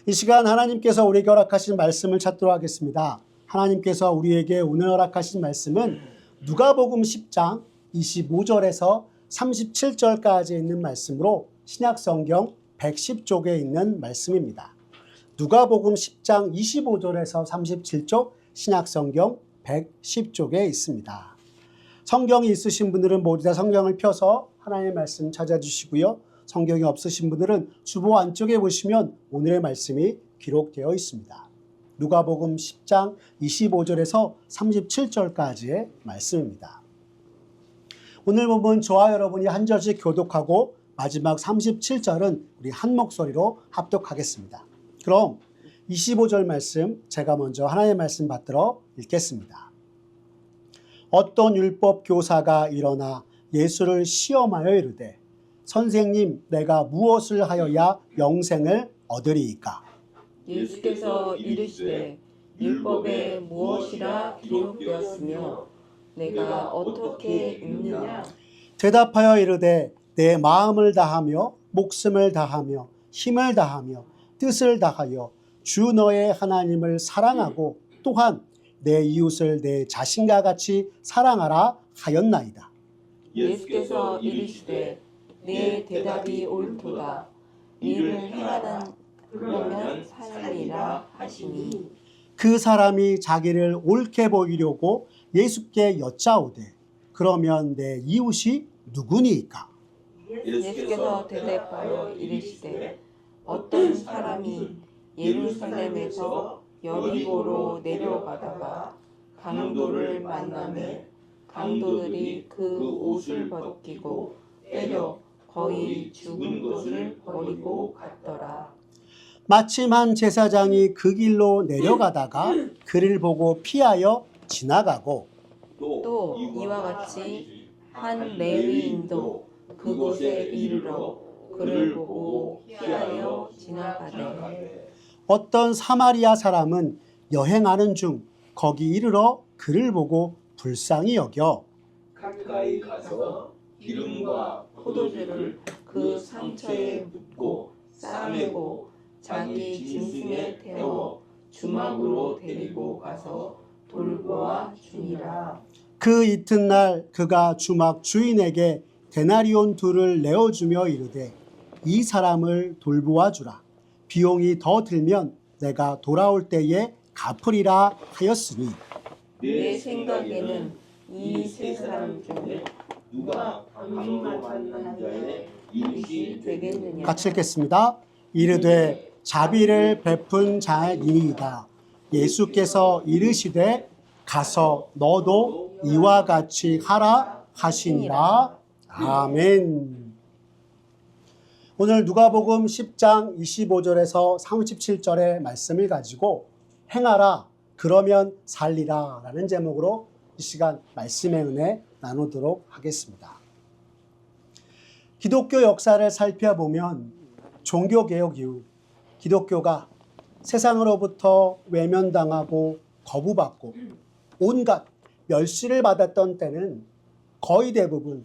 이 시간 하나님께서 우리에게 허락하신 말씀을 찾도록 하겠습니다. 하나님께서 우리에게 오늘 허락하신 말씀은 누가복음 10장 25절에서 37절까지 있는 말씀으로 신약성경 110쪽에 있는 말씀입니다. 누가복음 10장 25절에서 37쪽, 신약성경 110쪽에 있습니다. 성경이 있으신 분들은 모두 다 성경을 펴서 하나님의 말씀 찾아주시고요. 성경이 없으신 분들은 주보 안쪽에 보시면 오늘의 말씀이 기록되어 있습니다. 누가복음 10장 25절에서 37절까지의 말씀입니다. 오늘 본문 저와 여러분이 한 절씩 교독하고 마지막 37절은 우리 한 목소리로 합독하겠습니다. 그럼 25절 말씀 제가 먼저 하나님의 말씀 받들어 읽겠습니다. 어떤 율법 교사가 일어나 예수를 시험하여 이르되 선생님, 내가 무엇을 하여야 영생을 얻으리이까? 예수께서 이르시되 율법에 무엇이라 기록되었으며 내가 어떻게 읽느냐? 대답하여 이르되 내 마음을 다하며 목숨을 다하며 힘을 다하며 뜻을 다하여 주 너의 하나님을 사랑하고 또한 내 이웃을 내 자신과 같이 사랑하라 하였나이다. 예수께서 이르시되 내 대답이 옳도다. 이를 행하는 그러면 살리라 하시니 그 사람이 자기를 옳게 보이려고 예수께 여짜오되 그러면 내 이웃이 누구니이까? 예수께서 대답하여 이르시되 어떤 사람이 예루살렘에서 여리고로 내려가다가 강도를 만나매 강도들이 그 옷을 벗기고 때려 거의 죽은 것을 버리고 갔더라. 마침 한 제사장이 그 길로 내려가다가 그를 보고 피하여 지나가고 또 이와 같이 한 레위인도 그곳에 이르러 그를 보고 피하여 지나가되 어떤 사마리아 사람은 여행하는 중 거기 이르러 그를 보고 불쌍히 여겨 가까이 가서 기름과 포도주를 그 상처에 묻고 싸매고 자기 짐승에 태워 주막으로 데리고 가서 돌보아 주니라. 그 이튿날 그가 주막 주인에게 데나리온 둘을 내어주며 이르되 이 사람을 돌보아 주라. 비용이 더 들면 내가 돌아올 때에 갚으리라 하였으니 내 생각에는 이 세 사람 중에 누가 강도받는 자의 이웃이 되겠느냐? 같이 읽겠습니다. 이르되 자비를 베푼 자이니이다. 예수께서 이르시되 가서 너도 이와 같이 하라 하시니라. 아멘. 오늘 누가복음 10장 25절에서 37절의 말씀을 가지고 행하라 그러면 살리라 라는 제목으로 이 시간 말씀의 은혜 나누도록 하겠습니다. 기독교 역사를 살펴보면 종교개혁 이후 기독교가 세상으로부터 외면당하고 거부받고 온갖 멸시를 받았던 때는 거의 대부분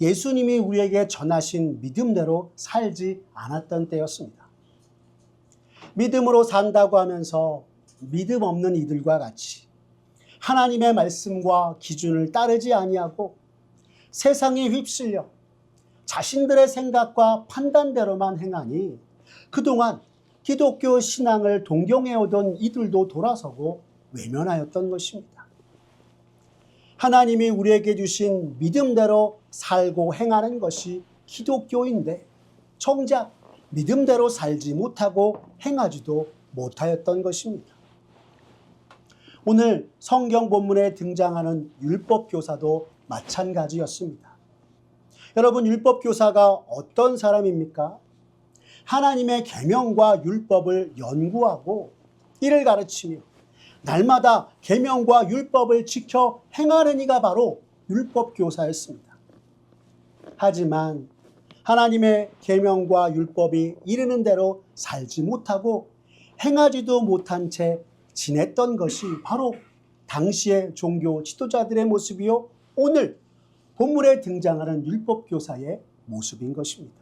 예수님이 우리에게 전하신 믿음대로 살지 않았던 때였습니다. 믿음으로 산다고 하면서 믿음 없는 이들과 같이 하나님의 말씀과 기준을 따르지 아니하고 세상에 휩쓸려 자신들의 생각과 판단대로만 행하니 그동안 기독교 신앙을 동경해오던 이들도 돌아서고 외면하였던 것입니다. 하나님이 우리에게 주신 믿음대로 살고 행하는 것이 기독교인데 정작 믿음대로 살지 못하고 행하지도 못하였던 것입니다. 오늘 성경 본문에 등장하는 율법교사도 마찬가지였습니다. 여러분, 율법교사가 어떤 사람입니까? 하나님의 계명과 율법을 연구하고 이를 가르치며 날마다 계명과 율법을 지켜 행하는 이가 바로 율법교사였습니다. 하지만 하나님의 계명과 율법이 이르는 대로 살지 못하고 행하지도 못한 채 지냈던 것이 바로 당시의 종교 지도자들의 모습이요, 오늘 본문에 등장하는 율법교사의 모습인 것입니다.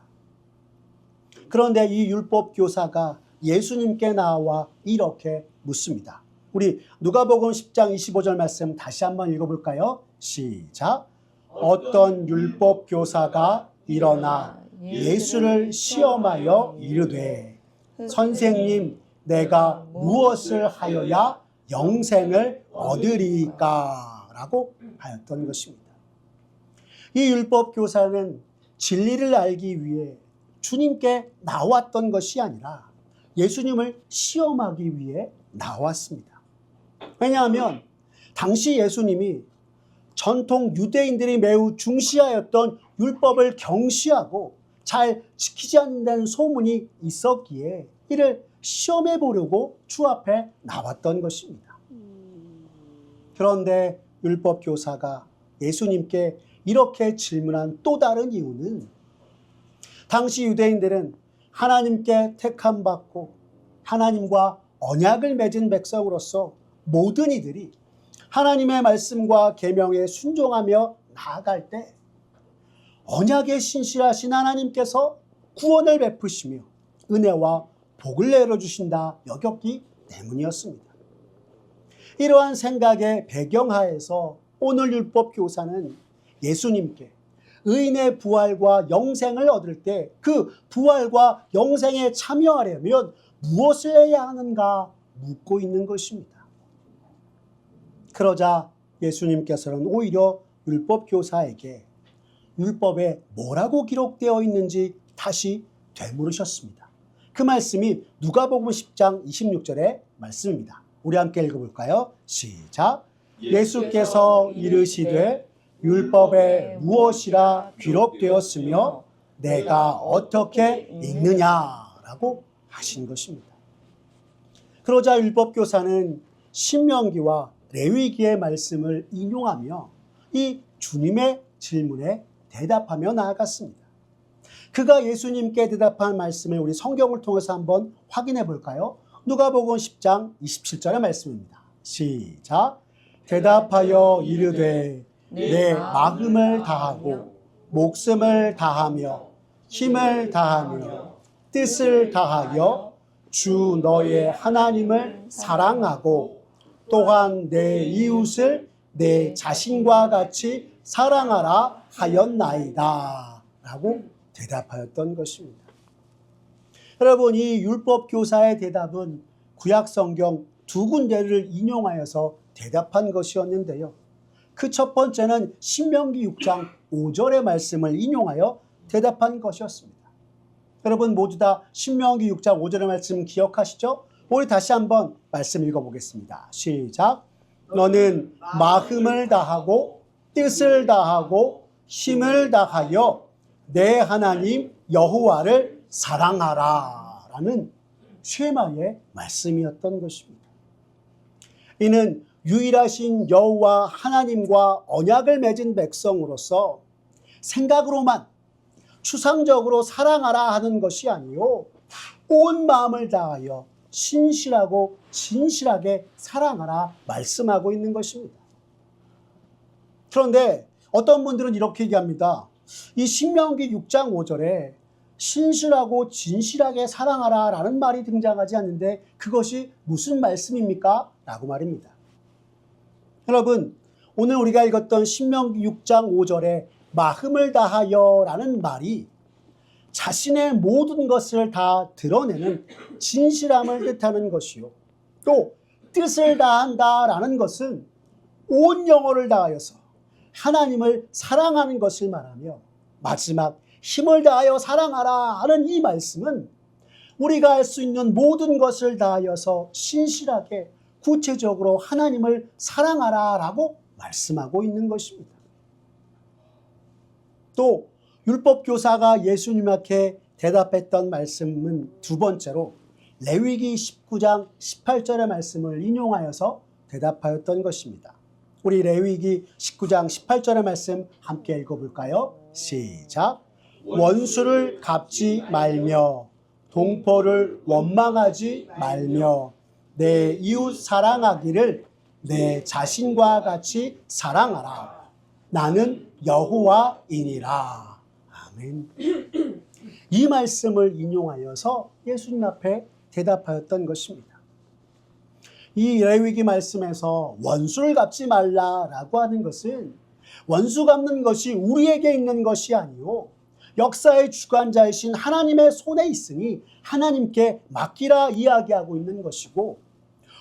그런데 이 율법교사가 예수님께 나와 이렇게 묻습니다. 우리 누가복음 10장 25절 말씀 다시 한번 읽어볼까요? 시작. 어떤 율법 교사가 일어나 예수를 시험하여 이르되 선생님, 내가 무엇을 하여야 영생을 얻으리까? 라고 하였던 것입니다. 이 율법 교사는 진리를 알기 위해 주님께 나왔던 것이 아니라 예수님을 시험하기 위해 나왔습니다. 왜냐하면 당시 예수님이 전통 유대인들이 매우 중시하였던 율법을 경시하고 잘 지키지 않는다는 소문이 있었기에 이를 시험해 보려고 주 앞에 나왔던 것입니다. 그런데 율법 교사가 예수님께 이렇게 질문한 또 다른 이유는 당시 유대인들은 하나님께 택함 받고 하나님과 언약을 맺은 백성으로서 모든 이들이 하나님의 말씀과 계명에 순종하며 나아갈 때 언약에 신실하신 하나님께서 구원을 베푸시며 은혜와 복을 내려주신다 여겼기 때문이었습니다. 이러한 생각의 배경하에서 오늘 율법 교사는 예수님께 의인의 부활과 영생을 얻을 때 그 부활과 영생에 참여하려면 무엇을 해야 하는가 묻고 있는 것입니다. 그러자 예수님께서는 오히려 율법 교사에게 율법에 뭐라고 기록되어 있는지 다시 되물으셨습니다. 그 말씀이 누가복음 10장 26절의 말씀입니다. 우리 함께 읽어볼까요? 시작. 예수께서 이르시되 율법에 무엇이라 기록되었으며 내가 어떻게 읽느냐라고 하신 것입니다. 그러자 율법교사는 신명기와 레위기의 말씀을 인용하며 이 주님의 질문에 대답하며 나아갔습니다. 그가 예수님께 대답한 말씀을 우리 성경을 통해서 한번 확인해 볼까요? 누가복음 10장 27절의 말씀입니다. 시작. 대답하여 이르되 내 마음을 다하고 목숨을 다하며 힘을 다하며 뜻을 다하여 주 너의 하나님을 사랑하고 또한 내 이웃을 내 자신과 같이 사랑하라 하였나이다 라고 대답하였던 것입니다. 여러분, 이 율법 교사의 대답은 구약성경 두 군데를 인용하여서 대답한 것이었는데요. 그 첫 번째는 신명기 6장 5절의 말씀을 인용하여 대답한 것이었습니다. 여러분 모두 다 신명기 6장 5절의 말씀 기억하시죠? 우리 다시 한번 말씀 읽어보겠습니다. 시작. 너는 마음을 다하고 뜻을 다하고 힘을 다하여 내 하나님 여호와를 사랑하라 라는 쉐마의 말씀이었던 것입니다. 이는 유일하신 여호와 하나님과 언약을 맺은 백성으로서 생각으로만 추상적으로 사랑하라 하는 것이 아니요 온 마음을 다하여 신실하고 진실하게 사랑하라 말씀하고 있는 것입니다. 그런데 어떤 분들은 이렇게 얘기합니다. 이 신명기 6장 5절에 신실하고 진실하게 사랑하라 라는 말이 등장하지 않는데 그것이 무슨 말씀입니까? 라고 말입니다. 여러분, 오늘 우리가 읽었던 신명기 6장 5절에 마음을 다하여 라는 말이 자신의 모든 것을 다 드러내는 진실함을 뜻하는 것이요. 또 뜻을 다한다 라는 것은 온 영혼을 다하여서 하나님을 사랑하는 것을 말하며 마지막 힘을 다하여 사랑하라 하는 이 말씀은 우리가 할 수 있는 모든 것을 다하여서 신실하게 구체적으로 하나님을 사랑하라 라고 말씀하고 있는 것입니다. 또 율법교사가 예수님 앞에 대답했던 말씀은 두 번째로 레위기 19장 18절의 말씀을 인용하여서 대답하였던 것입니다. 우리 레위기 19장 18절의 말씀 함께 읽어볼까요? 시작. 원수를 갚지 말며 동포를 원망하지 말며 내 이웃 사랑하기를 내 자신과 같이 사랑하라. 나는 여호와이니라. 아멘. 이 말씀을 인용하여서 예수님 앞에 대답하였던 것입니다. 이 레위기 말씀에서 원수를 갚지 말라라고 하는 것은 원수 갚는 것이 우리에게 있는 것이 아니요 역사의 주관자이신 하나님의 손에 있으니 하나님께 맡기라 이야기하고 있는 것이고,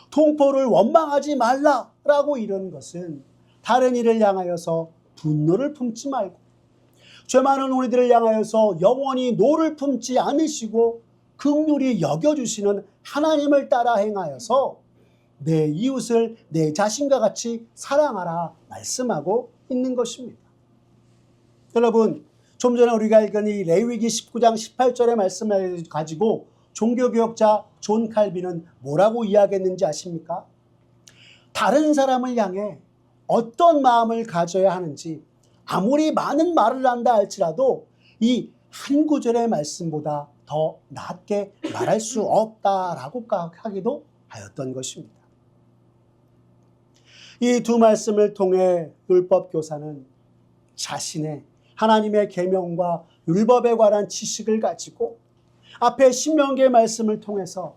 동포를 원망하지 말라라고 이런 것은 다른 이를 향하여서 분노를 품지 말고 죄 많은 우리들을 향하여서 영원히 노를 품지 않으시고 긍휼히 여겨주시는 하나님을 따라 행하여서 내 이웃을 내 자신과 같이 사랑하라 말씀하고 있는 것입니다. 여러분, 좀 전에 우리가 읽은 이 레위기 19장 18절의 말씀을 가지고 종교개혁자 존 칼빈은 뭐라고 이야기했는지 아십니까? 다른 사람을 향해 어떤 마음을 가져야 하는지 아무리 많은 말을 한다 할지라도 이 한 구절의 말씀보다 더 낮게 말할 수 없다라고 하기도 하였던 것입니다. 이 두 말씀을 통해 율법교사는 자신의 하나님의 계명과 율법에 관한 지식을 가지고 앞에 신명기의 말씀을 통해서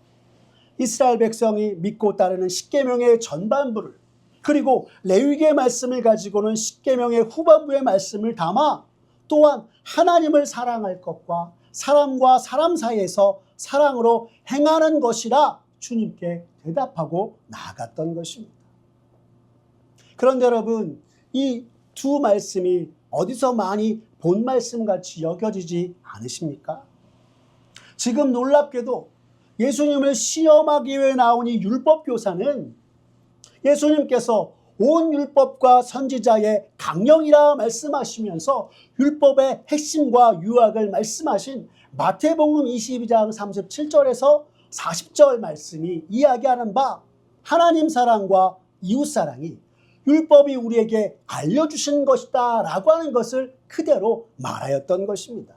이스라엘 백성이 믿고 따르는 십계명의 전반부를, 그리고 레위기의 말씀을 가지고는 십계명의 후반부의 말씀을 담아 또한 하나님을 사랑할 것과 사람과 사람 사이에서 사랑으로 행하는 것이라 주님께 대답하고 나아갔던 것입니다. 그런데 여러분, 이 두 말씀이 어디서 많이 본 말씀같이 여겨지지 않으십니까? 지금 놀랍게도 예수님을 시험하기 위해 나온 이 율법교사는 예수님께서 온 율법과 선지자의 강령이라 말씀하시면서 율법의 핵심과 유학을 말씀하신 마태복음 22장 37절에서 40절 말씀이 이야기하는 바 하나님 사랑과 이웃 사랑이 율법이 우리에게 알려주신 것이다 라고 하는 것을 그대로 말하였던 것입니다.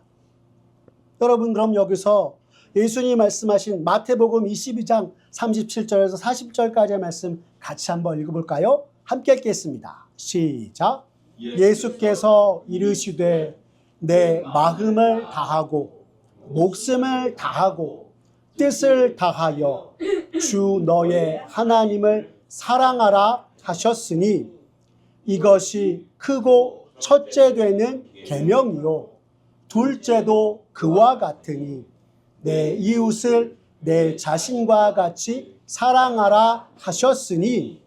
여러분, 그럼 여기서 예수님이 말씀하신 마태복음 22장 37절에서 40절까지의 말씀 같이 한번 읽어볼까요? 함께 읽겠습니다. 시작. 예수께서 이르시되 내 마음을 다하고 목숨을 다하고 뜻을 다하여 주 너의 하나님을 사랑하라 하셨으니 이것이 크고 첫째 되는 계명이요 둘째도 그와 같으니 내 이웃을 내 자신과 같이 사랑하라 하셨으니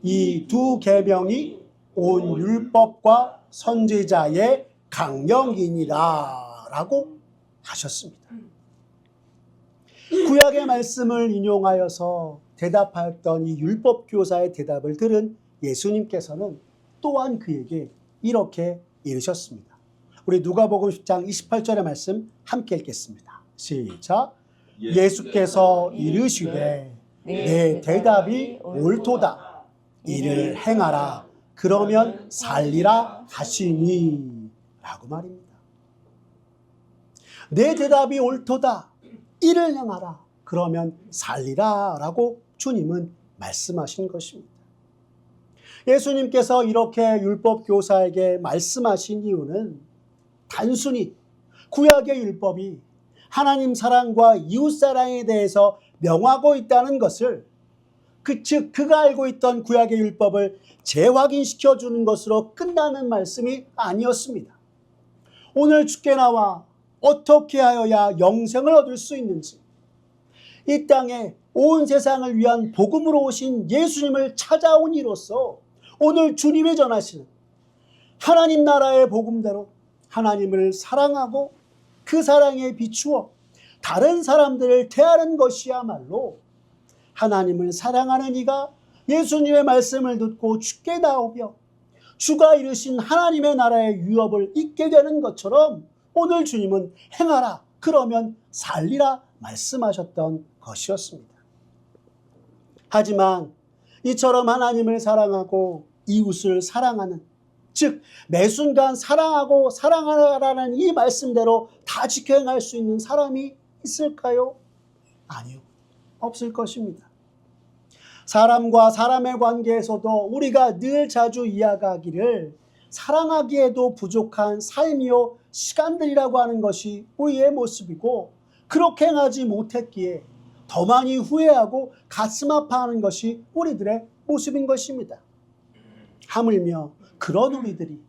이 두 계명이 온 율법과 선지자의 강령이니라 라고 하셨습니다. 구약의 말씀을 인용하여서 대답하였던 이 율법교사의 대답을 들은 예수님께서는 또한 그에게 이렇게 이르셨습니다. 우리 누가복음 10장 28절의 말씀 함께 읽겠습니다. 시작. 예수께서 이르시되 내 대답이 옳도다. 이를 행하라. 그러면 살리라 하시니 라고 말입니다. 내 대답이 옳도다. 이를 행하라. 그러면 살리라 라고 주님은 말씀하신 것입니다. 예수님께서 이렇게 율법교사에게 말씀하신 이유는 단순히 구약의 율법이 하나님 사랑과 이웃 사랑에 대해서 명하고 있다는 것을, 즉 그가 알고 있던 구약의 율법을 재확인시켜 주는 것으로 끝나는 말씀이 아니었습니다. 오늘 주께 나와 어떻게 하여야 영생을 얻을 수 있는지, 이 땅에 온 세상을 위한 복음으로 오신 예수님을 찾아온 이로써 오늘 주님이 전하시는 하나님 나라의 복음대로 하나님을 사랑하고 그 사랑에 비추어 다른 사람들을 대하는 것이야말로 하나님을 사랑하는 이가 예수님의 말씀을 듣고 주께 나오며 주가 이루신 하나님의 나라의 유업을 잊게 되는 것처럼 오늘 주님은 행하라, 그러면 살리라 말씀하셨던 것이었습니다. 하지만 이처럼 하나님을 사랑하고 이웃을 사랑하는, 즉 매 순간 사랑하고 사랑하라는 이 말씀대로 다 지켜 행할 수 있는 사람이 있을까요? 아니요, 없을 것입니다. 사람과 사람의 관계에서도 우리가 늘 자주 이야기하기를 사랑하기에도 부족한 삶이요 시간들이라고 하는 것이 우리의 모습이고, 그렇게 행하지 못했기에 더 많이 후회하고 가슴 아파하는 것이 우리들의 모습인 것입니다. 하물며 그런 우리들이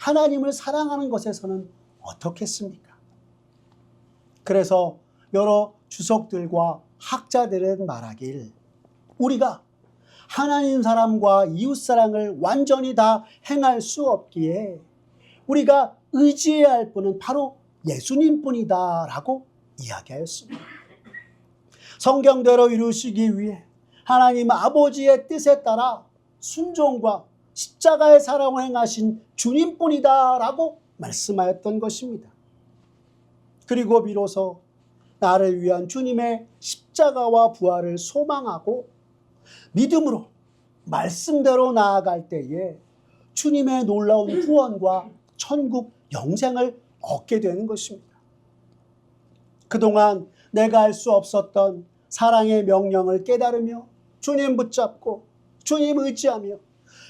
하나님을 사랑하는 것에서는 어떻겠습니까? 그래서 여러 주석들과 학자들은 말하길 우리가 하나님 사랑과 이웃 사랑을 완전히 다 행할 수 없기에 우리가 의지해야 할 분은 바로 예수님뿐이다 라고 이야기하였습니다. 성경대로 이루시기 위해 하나님 아버지의 뜻에 따라 순종과 십자가의 사랑을 행하신 주님뿐이다 라고 말씀하였던 것입니다. 그리고 비로소 나를 위한 주님의 십자가와 부활을 소망하고 믿음으로 말씀대로 나아갈 때에 주님의 놀라운 구원과 천국 영생을 얻게 되는 것입니다. 그동안 내가 알 수 없었던 사랑의 명령을 깨달으며 주님 붙잡고 주님 의지하며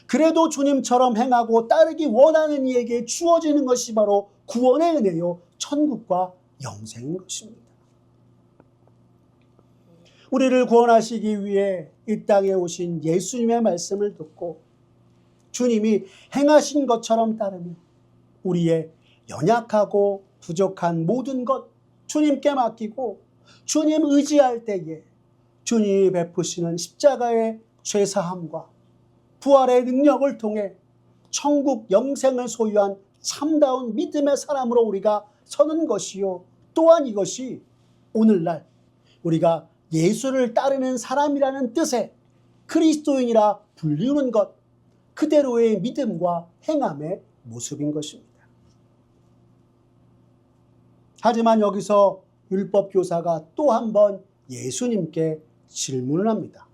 그래도 주님처럼 행하고 따르기 원하는 이에게 주어지는 것이 바로 구원의 은혜요 천국과 영생인 것입니다. 우리를 구원하시기 위해 이 땅에 오신 예수님의 말씀을 듣고 주님이 행하신 것처럼 따르며 우리의 연약하고 부족한 모든 것 주님께 맡기고 주님 의지할 때에 주님이 베푸시는 십자가의 죄사함과 부활의 능력을 통해 천국 영생을 소유한 참다운 믿음의 사람으로 우리가 서는 것이요. 또한 이것이 오늘날 우리가 예수를 따르는 사람이라는 뜻의 그리스도인이라 불리우는 것 그대로의 믿음과 행함의 모습인 것입니다. 하지만 여기서 율법교사가 또 한 번 예수님께 질문을 합니다.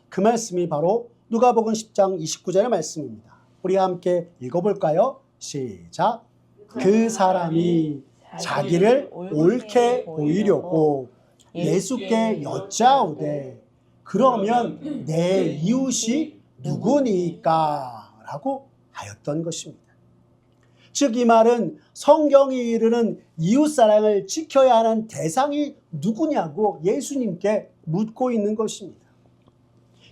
그 말씀이 바로 누가복음 10장 29절의 말씀입니다. 우리 함께 읽어볼까요? 시작. 그 사람이 자기를 옳게 보이려고 예수께 여짜오되 그러면 내 이웃이 누구니까? 라고 하였던 것입니다. 즉 이 말은 성경이 이르는 이웃사랑을 지켜야 하는 대상이 누구냐고 예수님께 묻고 있는 것입니다.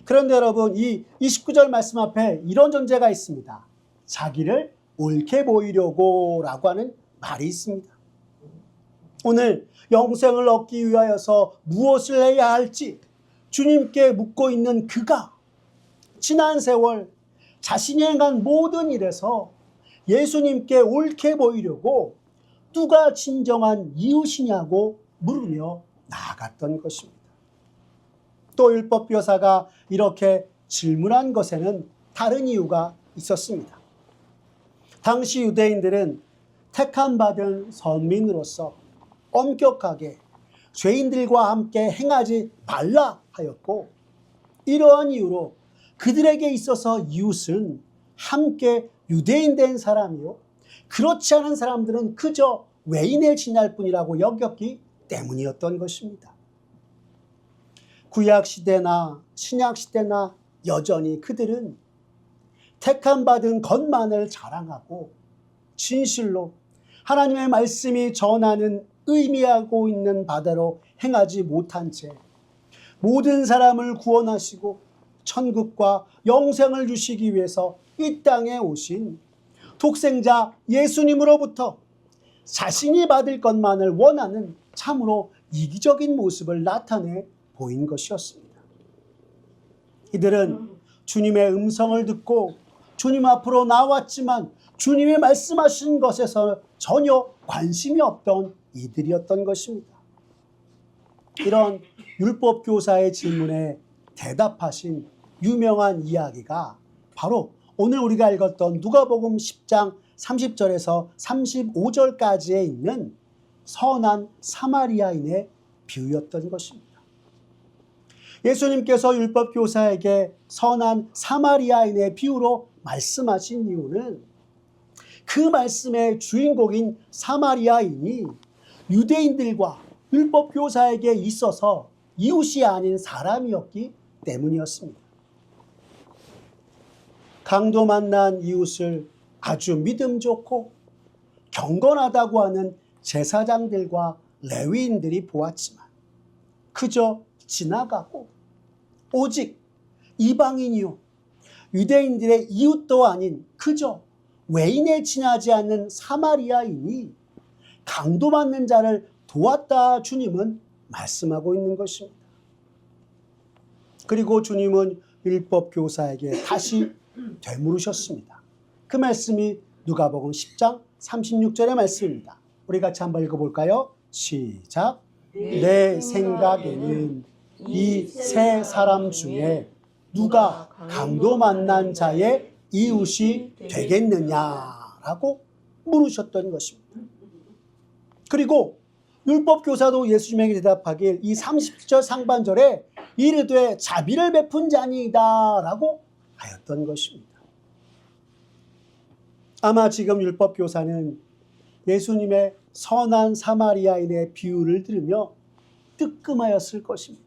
그런데 여러분 이 29절 말씀 앞에 이런 전제가 있습니다. 자기를 옳게 보이려고 라고 하는 말이 있습니다. 오늘 영생을 얻기 위하여서 무엇을 해야 할지 주님께 묻고 있는 그가 지난 세월 자신이 행한 모든 일에서 예수님께 옳게 보이려고 누가 진정한 이웃이냐고 물으며 나아갔던 것입니다. 또 율법교사가 이렇게 질문한 것에는 다른 이유가 있었습니다. 당시 유대인들은 택함받은 선민으로서 엄격하게 죄인들과 함께 행하지 말라 하였고 이러한 이유로 그들에게 있어서 이웃은 함께 유대인 된 사람이요 그렇지 않은 사람들은 그저 외인에 지날 뿐이라고 여겼기 때문이었던 것입니다. 구약시대나 신약시대나 여전히 그들은 택함받은 것만을 자랑하고 진실로 하나님의 말씀이 전하는 의미하고 있는 바대로 행하지 못한 채 모든 사람을 구원하시고 천국과 영생을 주시기 위해서 이 땅에 오신 독생자 예수님으로부터 자신이 받을 것만을 원하는 참으로 이기적인 모습을 나타내 보인 것이었습니다. 이들은 주님의 음성을 듣고 주님 앞으로 나왔지만 주님이 말씀하신 것에서 전혀 관심이 없던 이들이었던 것입니다. 이런 율법교사의 질문에 대답하신 유명한 이야기가 바로 오늘 우리가 읽었던 누가복음 10장 30절에서 35절까지에 있는 선한 사마리아인의 비유였던 것입니다. 예수님께서 율법교사에게 선한 사마리아인의 비유로 말씀하신 이유는 그 말씀의 주인공인 사마리아인이 유대인들과 율법교사에게 있어서 이웃이 아닌 사람이었기 때문이었습니다. 강도 만난 이웃을 아주 믿음 좋고 경건하다고 하는 제사장들과 레위인들이 보았지만 그저 지나가고 오직 이방인이요 유대인들의 이웃도 아닌 그저 외인에 지나지 않는 사마리아인이 강도받는 자를 도왔다 주님은 말씀하고 있는 것입니다. 그리고 주님은 율법 교사에게 다시 되물으셨습니다. 그 말씀이 누가복음 10장 36절의 말씀입니다. 우리 같이 한번 읽어볼까요? 시작. 내 생각에는 이 세 사람 중에 누가 강도 만난 자의 이웃이 되겠느냐라고 물으셨던 것입니다. 그리고 율법교사도 예수님에게 대답하길 이 30절 상반절에 이르되 자비를 베푼 자니이다 라고 하였던 것입니다. 아마 지금 율법교사는 예수님의 선한 사마리아인의 비유를 들으며 뜨끔하였을 것입니다.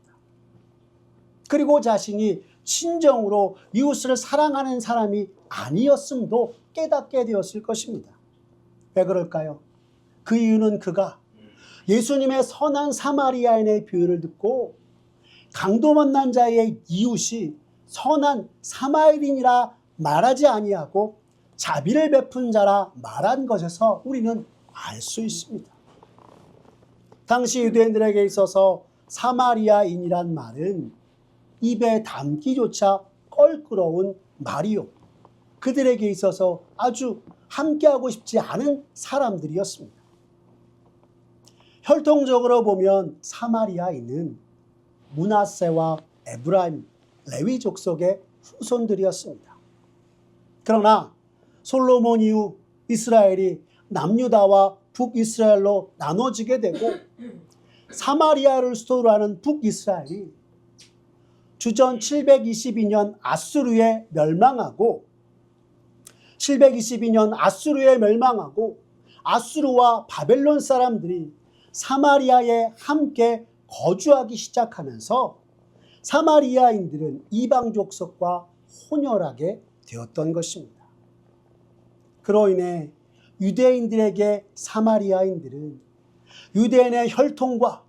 그리고 자신이 진정으로 이웃을 사랑하는 사람이 아니었음도 깨닫게 되었을 것입니다. 왜 그럴까요? 그 이유는 그가 예수님의 선한 사마리아인의 비유를 듣고 강도 만난 자의 이웃이 선한 사마리아인이라 말하지 아니하고 자비를 베푼 자라 말한 것에서 우리는 알 수 있습니다. 당시 유대인들에게 있어서 사마리아인이란 말은 입에 담기조차 껄끄러운 말이요, 그들에게 있어서 아주 함께하고 싶지 않은 사람들이었습니다. 혈통적으로 보면 사마리아인은 므낫세와 에브라임, 레위 족속의 후손들이었습니다. 그러나 솔로몬 이후 이스라엘이 남유다와 북이스라엘로 나눠지게 되고 사마리아를 수도로 하는 북이스라엘이 주전 722년 아수르에 멸망하고 아수르와 바벨론 사람들이 사마리아에 함께 거주하기 시작하면서 사마리아인들은 이방 족속과 혼혈하게 되었던 것입니다. 그로 인해 유대인들에게 사마리아인들은 유대인의 혈통과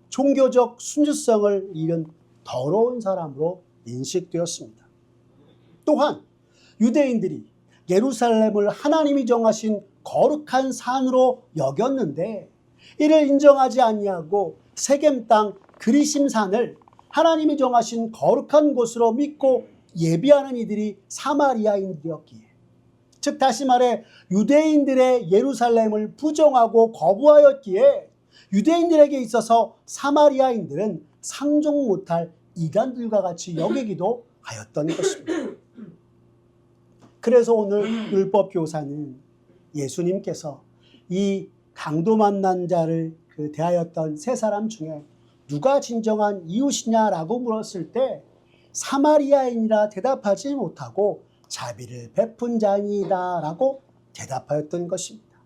종교적 순수성을 잃은 더러운 사람으로 인식되었습니다. 또한 유대인들이 예루살렘을 하나님이 정하신 거룩한 산으로 여겼는데 이를 인정하지 아니하고 세겜 땅 그리심산을 하나님이 정하신 거룩한 곳으로 믿고 예비하는 이들이 사마리아인들이었기에, 즉 다시 말해 유대인들의 예루살렘을 부정하고 거부하였기에 유대인들에게 있어서 사마리아인들은 상종 못할 이간들과 같이 여기기도 하였던 것입니다. 그래서 오늘 율법교사는 예수님께서 이 강도 만난 자를 대하였던 세 사람 중에 누가 진정한 이웃이냐라고 물었을 때 사마리아인이라 대답하지 못하고 자비를 베푼 자니이다 라고 대답하였던 것입니다.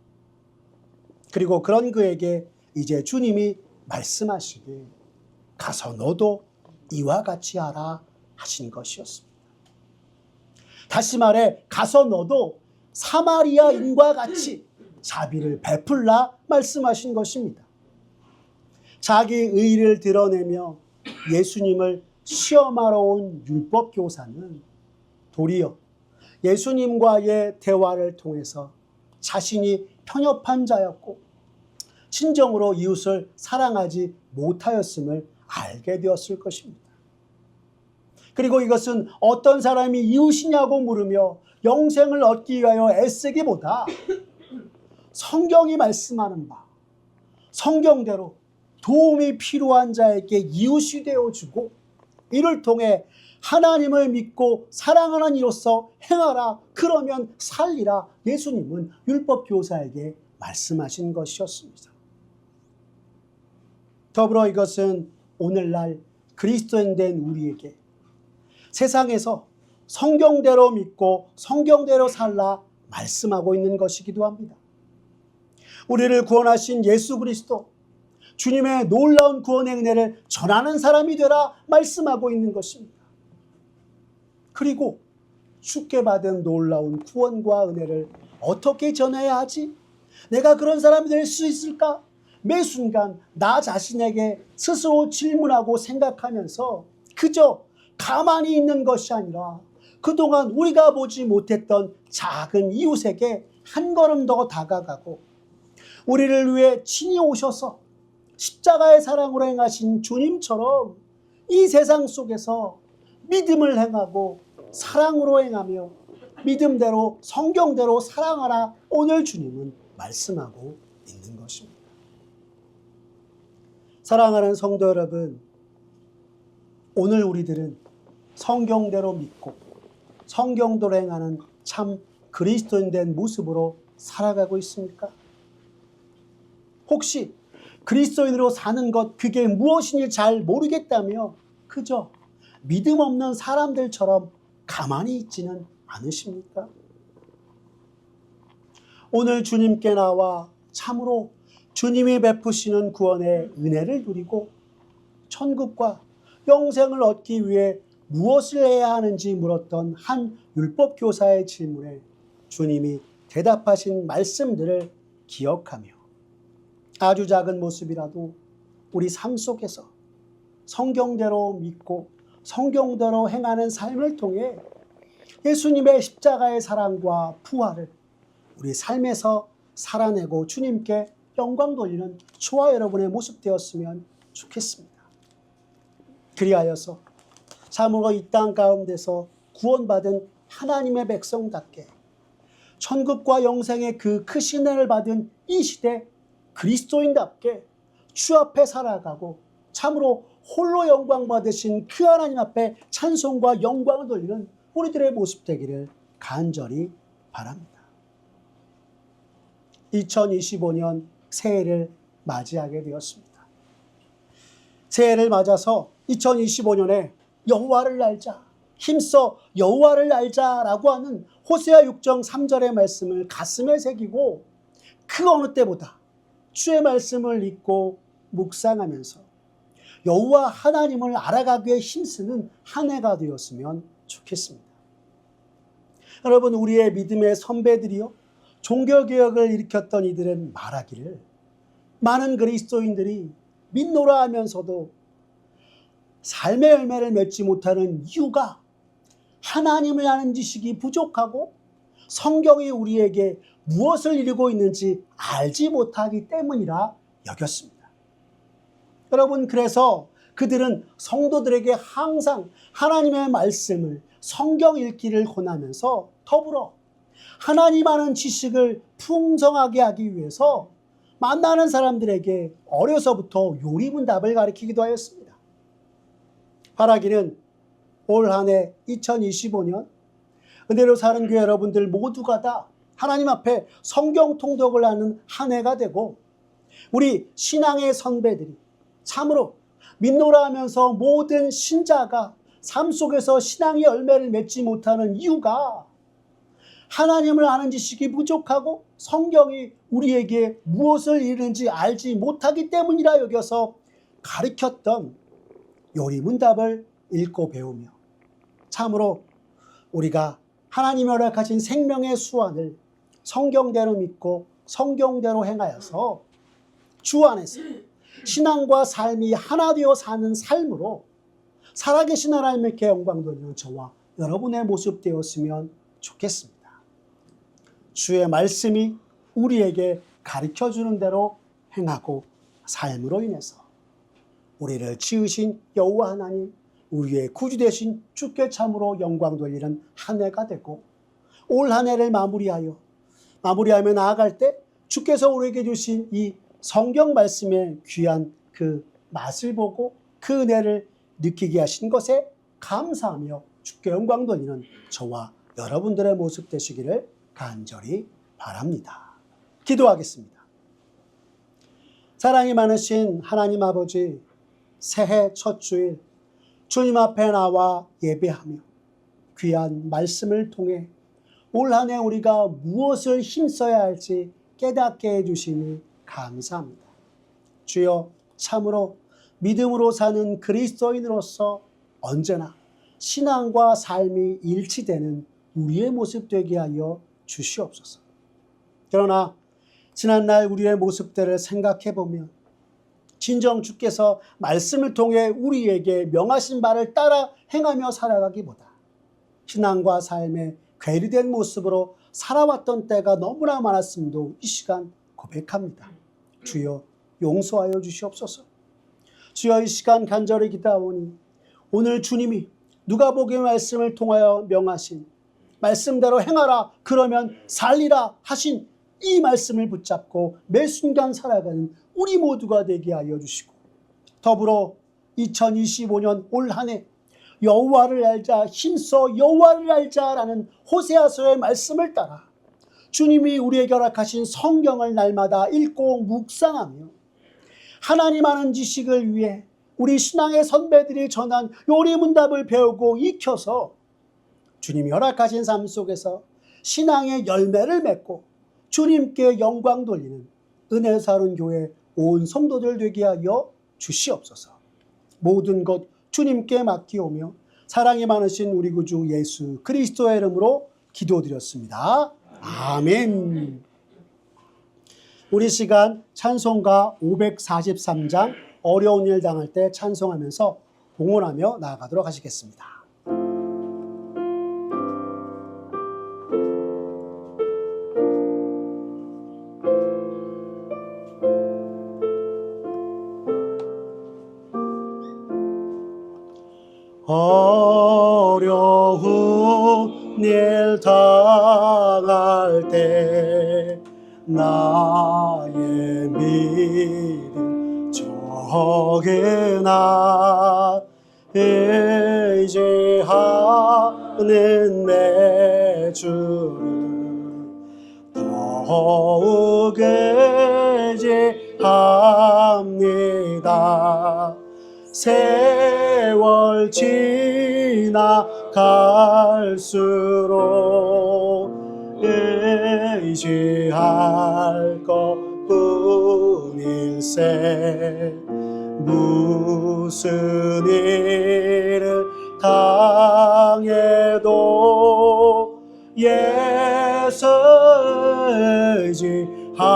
그리고 그런 그에게 이제 주님이 말씀하시길 가서 너도 이와 같이 하라 하신 것이었습니다. 다시 말해 가서 너도 사마리아인과 같이 자비를 베풀라 말씀하신 것입니다. 자기 의의를 드러내며 예수님을 시험하러 온 율법교사는 도리어 예수님과의 대화를 통해서 자신이 편협한 자였고 진정으로 이웃을 사랑하지 못하였음을 알게 되었을 것입니다. 그리고 이것은 어떤 사람이 이웃이냐고 물으며 영생을 얻기 위하여 애쓰기보다 성경이 말씀하는 바 성경대로 도움이 필요한 자에게 이웃이 되어주고 이를 통해 하나님을 믿고 사랑하는 이로서 행하라, 그러면 살리라, 예수님은 율법교사에게 말씀하신 것이었습니다. 더불어 이것은 오늘날 그리스도인 된 우리에게 세상에서 성경대로 믿고 성경대로 살라 말씀하고 있는 것이기도 합니다. 우리를 구원하신 예수 그리스도, 주님의 놀라운 구원의 은혜를 전하는 사람이 되라 말씀하고 있는 것입니다. 그리고 주께 받은 놀라운 구원과 은혜를 어떻게 전해야 하지? 내가 그런 사람이 될 수 있을까? 매 순간 나 자신에게 스스로 질문하고 생각하면서 그저 가만히 있는 것이 아니라 그동안 우리가 보지 못했던 작은 이웃에게 한 걸음 더 다가가고 우리를 위해 친히 오셔서 십자가의 사랑으로 행하신 주님처럼 이 세상 속에서 믿음을 행하고 사랑으로 행하며 믿음대로 성경대로 사랑하라 오늘 주님은 말씀하고 있는 것입니다. 사랑하는 성도 여러분, 오늘 우리들은 성경대로 믿고 성경대로 행하는 참 그리스도인 된 모습으로 살아가고 있습니까? 혹시 그리스도인으로 사는 것 그게 무엇인지 잘 모르겠다며 그저 믿음 없는 사람들처럼 가만히 있지는 않으십니까? 오늘 주님께 나와 참으로 주님이 베푸시는 구원의 은혜를 누리고 천국과 영생을 얻기 위해 무엇을 해야 하는지 물었던 한 율법 교사의 질문에 주님이 대답하신 말씀들을 기억하며 아주 작은 모습이라도 우리 삶 속에서 성경대로 믿고 성경대로 행하는 삶을 통해 예수님의 십자가의 사랑과 부활을 우리 삶에서 살아내고 주님께 영광 돌리는 저와 여러분의 모습 되었으면 좋겠습니다. 그리하여서 참으로 이 땅 가운데서 구원받은 하나님의 백성답게 천국과 영생의 그 크신 은혜를 받은 이 시대 그리스도인답게 주 앞에 살아가고 참으로 홀로 영광 받으신 그 하나님 앞에 찬송과 영광을 돌리는 우리들의 모습 되기를 간절히 바랍니다. 2025년 새해를 맞이하게 되었습니다. 새해를 맞아서 2025년에 여호와를 알자, 힘써 여호와를 알자라고 하는 호세아 6장 3절의 말씀을 가슴에 새기고 그 어느 때보다 주의 말씀을 읽고 묵상하면서 여호와 하나님을 알아가기에 힘쓰는 한 해가 되었으면 좋겠습니다. 여러분, 우리의 믿음의 선배들이요 종교개혁을 일으켰던 이들은 말하기를 많은 그리스도인들이 믿노라 하면서도 삶의 열매를 맺지 못하는 이유가 하나님을 아는 지식이 부족하고 성경이 우리에게 무엇을 이루고 있는지 알지 못하기 때문이라 여겼습니다. 여러분, 그래서 그들은 성도들에게 항상 하나님의 말씀을 성경 읽기를 권하면서 더불어 하나님 아는 지식을 풍성하게 하기 위해서 만나는 사람들에게 어려서부터 요리문답을 가르치기도 하였습니다. 바라기는 올 한 해 2025년 은혜로 사는 교회 여러분들 모두가 다 하나님 앞에 성경 통독을 하는 한 해가 되고 우리 신앙의 선배들이 참으로 믿노라 하면서 모든 신자가 삶 속에서 신앙의 열매를 맺지 못하는 이유가 하나님을 아는 지식이 부족하고 성경이 우리에게 무엇을 이루는지 알지 못하기 때문이라 여겨서 가르쳤던 요리문답을 읽고 배우며 참으로 우리가 하나님이 허락하신 생명의 수완을 성경대로 믿고 성경대로 행하여서 주 안에서 신앙과 삶이 하나 되어 사는 삶으로 살아계신 하나님께 영광 돌리는 저와 여러분의 모습 되었으면 좋겠습니다. 주의 말씀이 우리에게 가르쳐주는 대로 행하고 삶으로 인해서 우리를 지으신 여호와 하나님, 우리의 구주 되신 주께 참으로 영광 돌리는 한 해가 되고 올 한 해를 마무리하며 나아갈 때 주께서 우리에게 주신 이 성경 말씀의 귀한 그 맛을 보고 그 은혜를 느끼게 하신 것에 감사하며 주께 영광 돌리는 저와 여러분들의 모습 되시기를 간절히 바랍니다. 기도하겠습니다. 사랑이 많으신 하나님 아버지, 새해 첫 주일 주님 앞에 나와 예배하며 귀한 말씀을 통해 올 한 해 우리가 무엇을 힘써야 할지 깨닫게 해주시니 감사합니다. 주여, 참으로 믿음으로 사는 그리스도인으로서 언제나 신앙과 삶이 일치되는 우리의 모습 되게 하여 주시옵소서. 그러나 지난날 우리의 모습들을 생각해 보면 진정 주께서 말씀을 통해 우리에게 명하신 바를 따라 행하며 살아가기보다 신앙과 삶에 괴리된 모습으로 살아왔던 때가 너무나 많았음도 이 시간 고백합니다. 주여 용서하여 주시옵소서. 주여 이 시간 간절히 기도하오니 오늘 주님이 누가복음 말씀을 통하여 명하신 말씀대로 행하라 그러면 살리라 하신 이 말씀을 붙잡고 매 순간 살아가는 우리 모두가 되게 하여 주시고 더불어 2025년 올 한 해 여호와를 알자 힘써 여호와를 알자라는 호세아서의 말씀을 따라 주님이 우리에게 허락하신 성경을 날마다 읽고 묵상하며 하나님 아는 지식을 위해 우리 신앙의 선배들이 전한 요리문답을 배우고 익혀서 주님이 허락하신 삶 속에서 신앙의 열매를 맺고 주님께 영광 돌리는 은혜 사는 교회 온 성도들 되게 하여 주시옵소서. 모든 것 주님께 맡기오며 사랑이 많으신 우리 구주 예수 그리스도의 이름으로 기도드렸습니다. 아멘. 우리 시간 찬송가 543장 어려운 일 당할 때 찬송하면서 봉헌하며 나아가도록 하시겠습니다. 어려운 일 당할 때 나의 믿음 적으나 의지하는 내 주를 더욱 의지합니다. 세월 지나갈수록 의지할 것뿐일세. 무슨 일을 당해도 예수 의지합니다.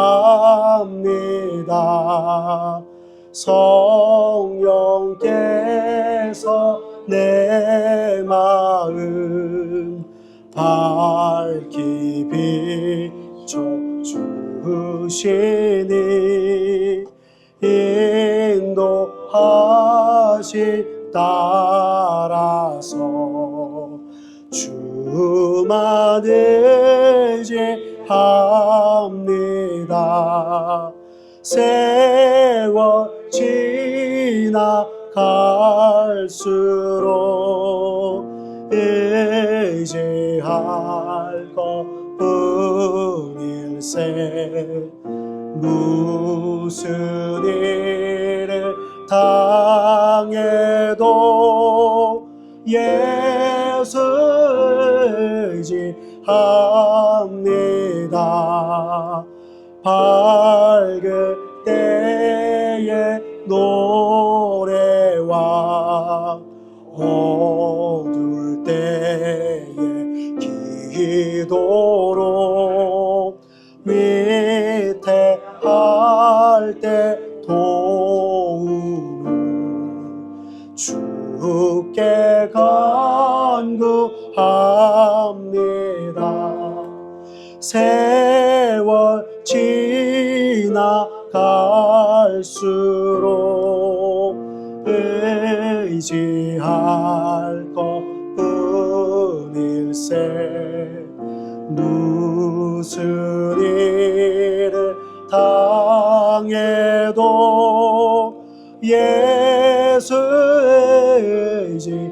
성령께서 내 마음 밝히 비춰주시니 인도하시 따라서 주만 의지합니다. 세월 지나갈수록 의지할 것뿐일세. 무슨 일을 당해도 예수 의지합니다. 밝을 때의 노래와 어두울 때의 기도로 위태할 때 도움을 주께 간구합니다. 세월 지나갈수록 의지할 것뿐일세. 무슨 일을 당해도 예수 의지합니다.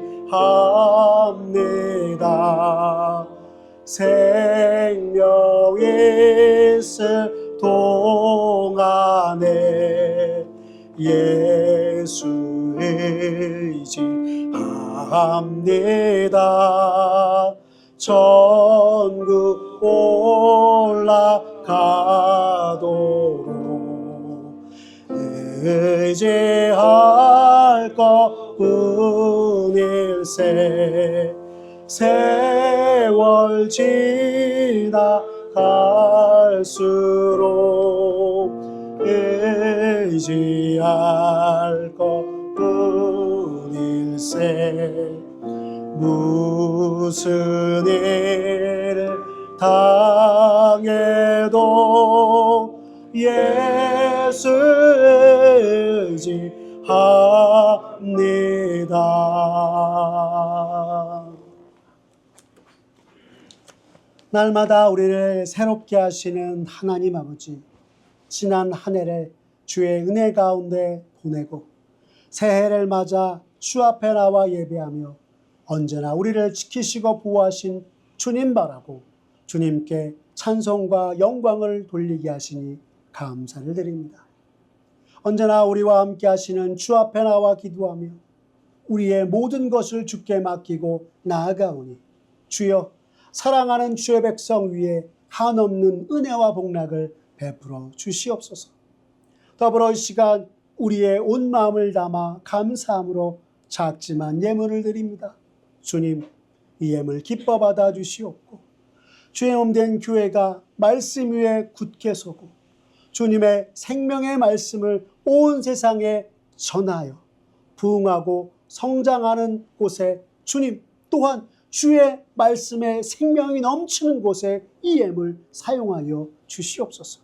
생명 있을 동안에 예수 의지합니다. 천국 올라가도록 의지할 것뿐일세. 세월 지나갈수록 의지할 것뿐일세. 무슨 일을 당해도 예수 의지합니다. 날마다 우리를 새롭게 하시는 하나님 아버지, 지난 한 해를 주의 은혜 가운데 보내고 새해를 맞아 주 앞에 나와 예배하며 언제나 우리를 지키시고 보호하신 주님 바라고 주님께 찬송과 영광을 돌리게 하시니 감사를 드립니다. 언제나 우리와 함께 하시는 주 앞에 나와 기도하며 우리의 모든 것을 주께 맡기고 나아가오니 주여 사랑하는 주의 백성 위에 한없는 은혜와 복락을 베풀어 주시옵소서. 더불어 이 시간 우리의 온 마음을 담아 감사함으로 작지만 예물을 드립니다. 주님, 이 예물 기뻐 받아 주시옵고 주의 몸된 교회가 말씀 위에 굳게 서고 주님의 생명의 말씀을 온 세상에 전하여 부흥하고 성장하는 곳에 주님 또한 주의 말씀에 생명이 넘치는 곳에 이 예물 사용하여 주시옵소서.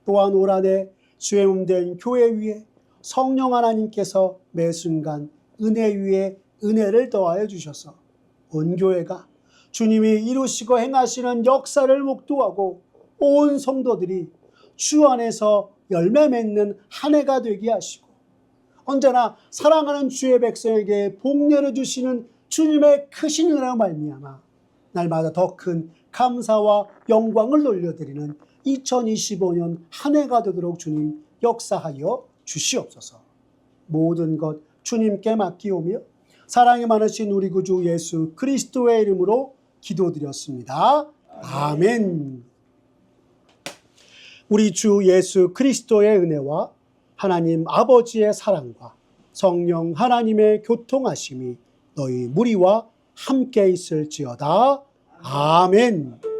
또한 올 한 해 주의 몸된 교회 위에 성령 하나님께서 매 순간 은혜 위에 은혜를 더하여 주셔서 온 교회가 주님이 이루시고 행하시는 역사를 목도하고 온 성도들이 주 안에서 열매 맺는 한 해가 되게 하시고 언제나 사랑하는 주의 백성에게 복 내려주시는 주님의 크신 은혜로 말미암아 날마다 더 큰 감사와 영광을 돌려드리는 2025년 한 해가 되도록 주님 역사하여 주시옵소서. 모든 것 주님께 맡기오며 사랑이 많으신 우리 구주 예수 그리스도의 이름으로 기도드렸습니다. 아멘. 우리 주 예수 그리스도의 은혜와 하나님 아버지의 사랑과 성령 하나님의 교통하심이 너희 무리와 함께 있을지어다. 아멘.